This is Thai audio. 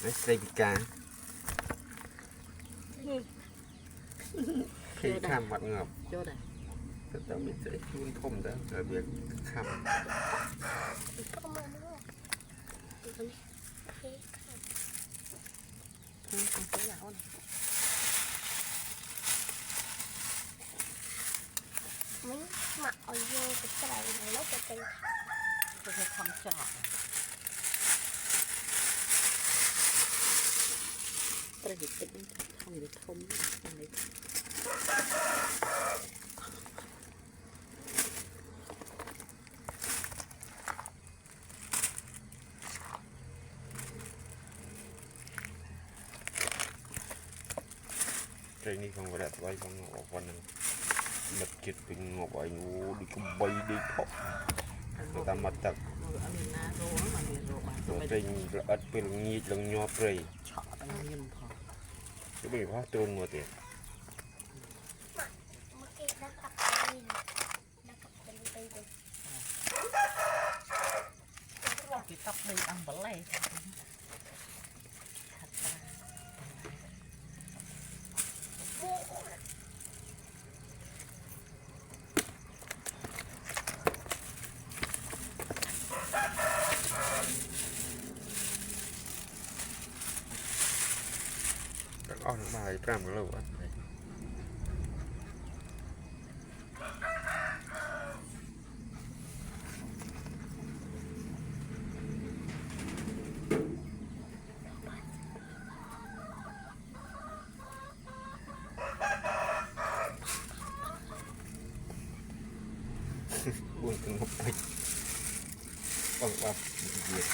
ไม่ใส่ปีกาขี้ข้ามวัดเงบก็ต้องมีใส่ชุนทมเด้อเบียกข้ามไม่หมักเอาโยกับใส่ในแล้วจะเป็นจะทำจอกประดิษฐ์เป็นทำหรือทมอะไรใจนี่ของกระดาษไว้ของออกวันนึงบัดจิตเป็นงบไอ้งูดิกุใบดิทอกเราทำมาตักตัวใจละอัดเป็นงี้ลังยอเลยจะไม่พอตรงหมดเลยtóc đi ăn bẩn lây อ้อนมาอีกแป๊บกันแล้ววะบุญถึงหกไปปังปังเยอะ